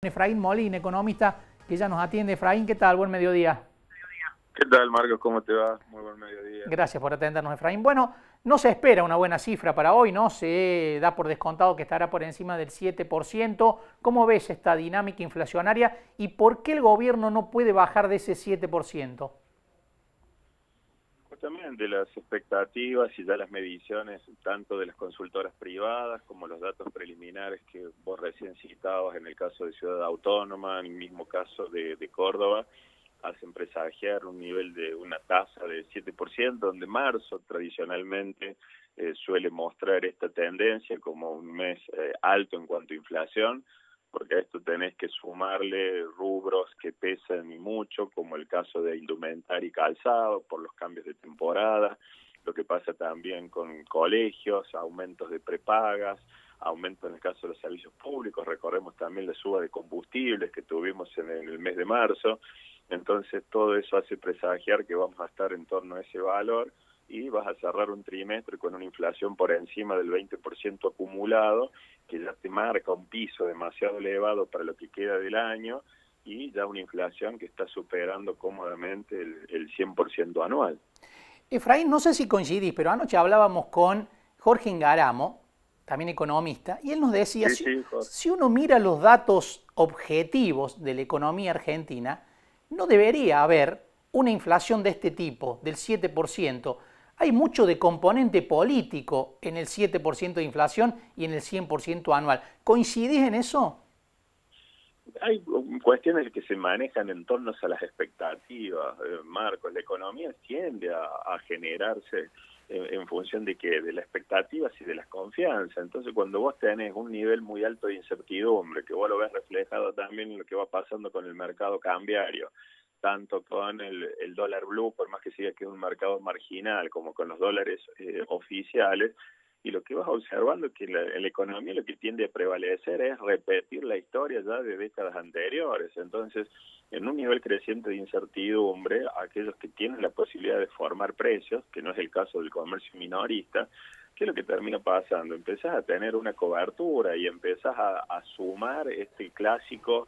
Efraín Molina, economista, que ya nos atiende. Efraín, ¿qué tal? Buen mediodía. ¿Qué tal, Marcos? ¿Cómo te va? Muy buen mediodía. Gracias por atendernos, Efraín. Bueno, no se espera una buena cifra para hoy, ¿no? Se da por descontado que estará por encima del 7%. ¿Cómo ves esta dinámica inflacionaria y por qué el gobierno no puede bajar de ese 7%? Justamente las expectativas y ya las mediciones, tanto de las consultoras privadas como los datos preliminares que vos recién citabas en el caso de Ciudad Autónoma, en el mismo caso de Córdoba, hacen presagiar un nivel de una tasa de 7%, donde marzo tradicionalmente suele mostrar esta tendencia como un mes alto en cuanto a inflación, porque a esto tenés que sumarle rubros que pesan y mucho, como el caso de indumentaria y calzado, por los cambios de temporada, lo que pasa también con colegios, aumentos de prepagas, aumento en el caso de los servicios públicos, recordemos también la suba de combustibles que tuvimos en el mes de marzo. Entonces todo eso hace presagiar que vamos a estar en torno a ese valor y vas a cerrar un trimestre con una inflación por encima del 20% acumulado, que ya te marca un piso demasiado elevado para lo que queda del año y ya una inflación que está superando cómodamente el 100% anual. Efraín, no sé si coincidís, pero anoche hablábamos con Jorge Ingaramo, también economista, y él nos decía, Sí, si, sí, Jorge. si uno mira los datos objetivos de la economía argentina, no debería haber una inflación de este tipo, del 7%. Hay mucho de componente político en el 7% de inflación y en el 100% anual. ¿Coincidís en eso? Hay cuestiones que se manejan en torno a las expectativas, Marcos. La economía tiende a generarse en función de que de las expectativas y de las confianzas. Entonces, cuando vos tenés un nivel muy alto de incertidumbre, que vos lo ves reflejado también en lo que va pasando con el mercado cambiario, tanto con el dólar blue, por más que siga que es un mercado marginal, como con los dólares oficiales, y lo que vas observando es que la economía lo que tiende a prevalecer es repetir la historia ya de décadas anteriores. Entonces, en un nivel creciente de incertidumbre, aquellos que tienen la posibilidad de formar precios, que no es el caso del comercio minorista, ¿qué es lo que termina pasando? Empezás a tener una cobertura y empezás a sumar este clásico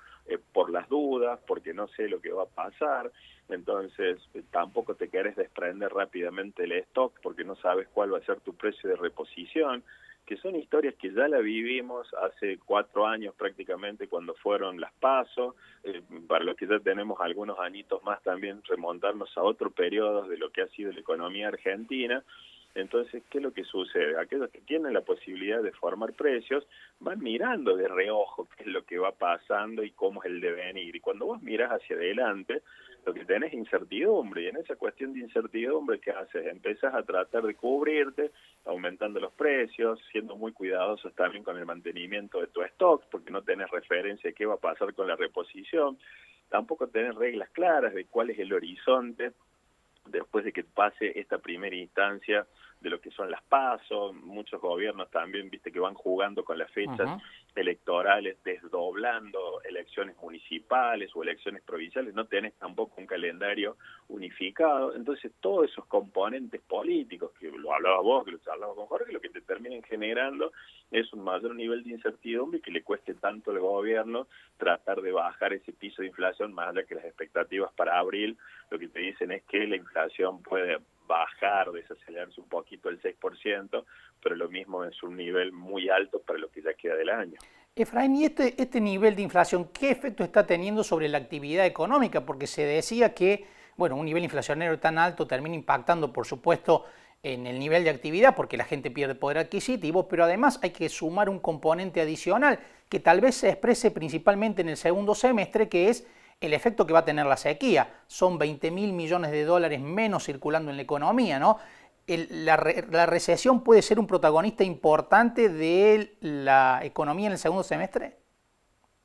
por las dudas, porque no sé lo que va a pasar. Entonces tampoco te querés desprender rápidamente el stock porque no sabes cuál va a ser tu precio de reposición, que son historias que ya la vivimos hace 4 años prácticamente cuando fueron las PASO, para los que ya tenemos algunos añitos más también remontarnos a otro periodo de lo que ha sido la economía argentina. Entonces, ¿qué es lo que sucede? Aquellos que tienen la posibilidad de formar precios van mirando de reojo qué es lo que va pasando y cómo es el devenir. Y cuando vos mirás hacia adelante, lo que tenés es incertidumbre. Y en esa cuestión de incertidumbre, ¿qué haces? Empezás a tratar de cubrirte, aumentando los precios, siendo muy cuidadosos también con el mantenimiento de tu stock, porque no tenés referencia de qué va a pasar con la reposición. Tampoco tenés reglas claras de cuál es el horizonte después de que pase esta primera instancia de lo que son las PASO. Muchos gobiernos también, viste, que van jugando con las fechas electorales, desdoblando elecciones municipales o elecciones provinciales, no tenés tampoco un calendario unificado. Entonces todos esos componentes políticos, que lo hablaba vos, que lo hablaba con Jorge, lo que te terminan generando es un mayor nivel de incertidumbre y que le cueste tanto al gobierno tratar de bajar ese piso de inflación, más allá que las expectativas para abril, lo que te dicen es que la inflación puede bajar, desacelerarse un poquito el 6%, pero lo mismo es un nivel muy alto para lo que ya queda del año. Efraín, ¿y este nivel de inflación qué efecto está teniendo sobre la actividad económica? Porque se decía que, bueno, un nivel inflacionario tan alto termina impactando, por supuesto, en el nivel de actividad porque la gente pierde poder adquisitivo, pero además hay que sumar un componente adicional que tal vez se exprese principalmente en el segundo semestre, que es el efecto que va a tener la sequía. Son 20.000 millones de dólares menos circulando en la economía, ¿no? La recesión puede ser un protagonista importante de la economía en el segundo semestre.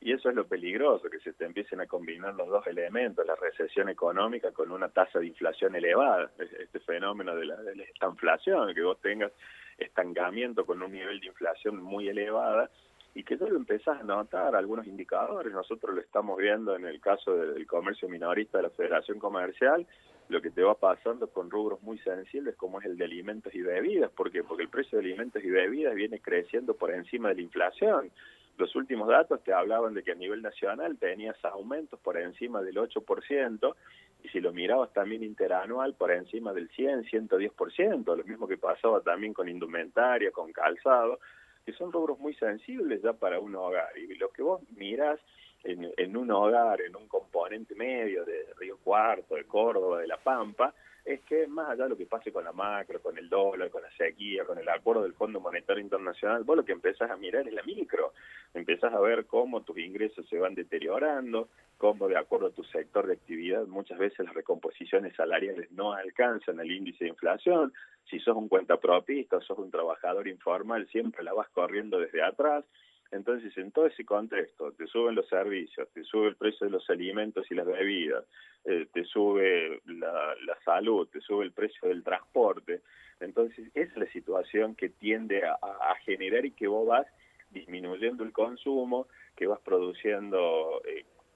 Y eso es lo peligroso, que se te empiecen a combinar los dos elementos, la recesión económica con una tasa de inflación elevada, este fenómeno de la estanflación, que vos tengas estancamiento con un nivel de inflación muy elevada y que tú lo empezás a notar algunos indicadores. Nosotros lo estamos viendo en el caso del comercio minorista de la Federación Comercial, lo que te va pasando con rubros muy sensibles como es el de alimentos y bebidas. ¿Por qué? Porque el precio de alimentos y bebidas viene creciendo por encima de la inflación. Los últimos datos te hablaban de que a nivel nacional tenías aumentos por encima del 8%, y si lo mirabas también interanual, por encima del 100, 110%, lo mismo que pasaba también con indumentaria, con calzado, que son rubros muy sensibles ya para un hogar. Y lo que vos mirás en un hogar, en un componente medio de Río Cuarto, de Córdoba, de La Pampa, es que más allá de lo que pase con la macro, con el dólar, con la sequía, con el acuerdo del Fondo Monetario Internacional, vos lo que empezás a mirar es la micro. Empezás a ver cómo tus ingresos se van deteriorando, cómo de acuerdo a tu sector de actividad muchas veces las recomposiciones salariales no alcanzan el índice de inflación. Si sos un cuentapropista o sos un trabajador informal, siempre la vas corriendo desde atrás. Entonces, en todo ese contexto, te suben los servicios, te sube el precio de los alimentos y las bebidas, te sube la salud, te sube el precio del transporte. Entonces, esa es la situación que tiende a generar y que vos vas disminuyendo el consumo, que vas produciendo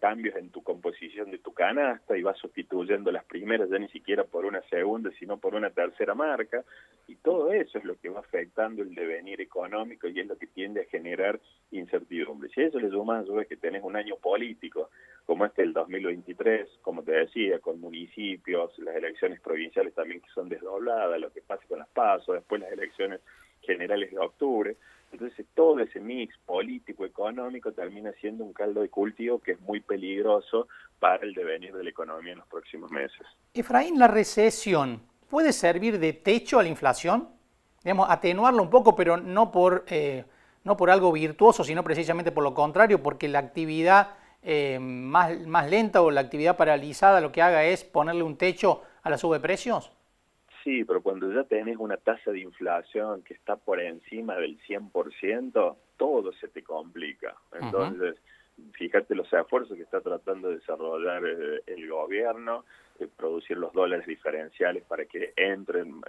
cambios en tu composición de tu canasta y vas sustituyendo las primeras ya ni siquiera por una segunda, sino por una tercera marca, y todo eso es lo que va afectando el devenir económico y es lo que tiende a generar incertidumbre. Si a eso le sumas que tenés un año político como este del 2023, como te decía, con municipios, las elecciones provinciales también que son desdobladas, lo que pasa con las PASO, después las elecciones generales de octubre. Entonces todo ese mix político, económico, termina siendo un caldo de cultivo que es muy peligroso para el devenir de la economía en los próximos meses. Efraín, ¿la recesión puede servir de techo a la inflación? Digamos, atenuarlo un poco, pero no por algo virtuoso, sino precisamente por lo contrario, porque la actividad más lenta o la actividad paralizada lo que haga es ponerle un techo a la suba de precios. Sí, pero cuando ya tenés una tasa de inflación que está por encima del 100%, todo se te complica. Entonces, fíjate los esfuerzos que está tratando de desarrollar el gobierno, producir los dólares diferenciales para que entren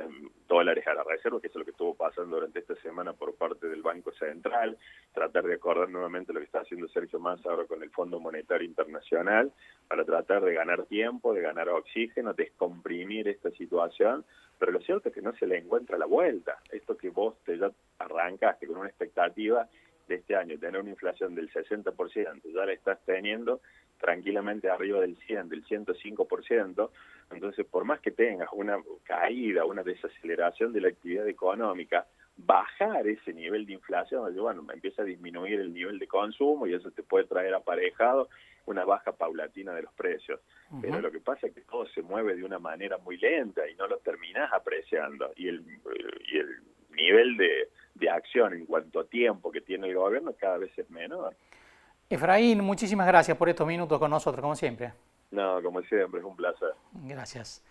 dólares a la reserva, que eso es lo que estuvo pasando durante esta semana por parte del Banco Central, tratar de acordar nuevamente lo que está haciendo Sergio Massa ahora con el Fondo Monetario Internacional, para tratar de ganar tiempo, de ganar oxígeno, descomprimir esta situación, pero lo cierto es que no se le encuentra la vuelta. Esto que vos ya arrancaste con una expectativa de este año, tener una inflación del 60%, ya la estás teniendo tranquilamente arriba del 100, del 105%, entonces por más que tengas una caída, una desaceleración de la actividad económica, bajar ese nivel de inflación, bueno, empieza a disminuir el nivel de consumo y eso te puede traer aparejado una baja paulatina de los precios. Pero lo que pasa es que todo se mueve de una manera muy lenta y no lo terminás apreciando, y el nivel de acción en cuanto a tiempo que tiene el gobierno cada vez es menor. Efraín, muchísimas gracias por estos minutos con nosotros, como siempre. No, como siempre, es un placer. Gracias.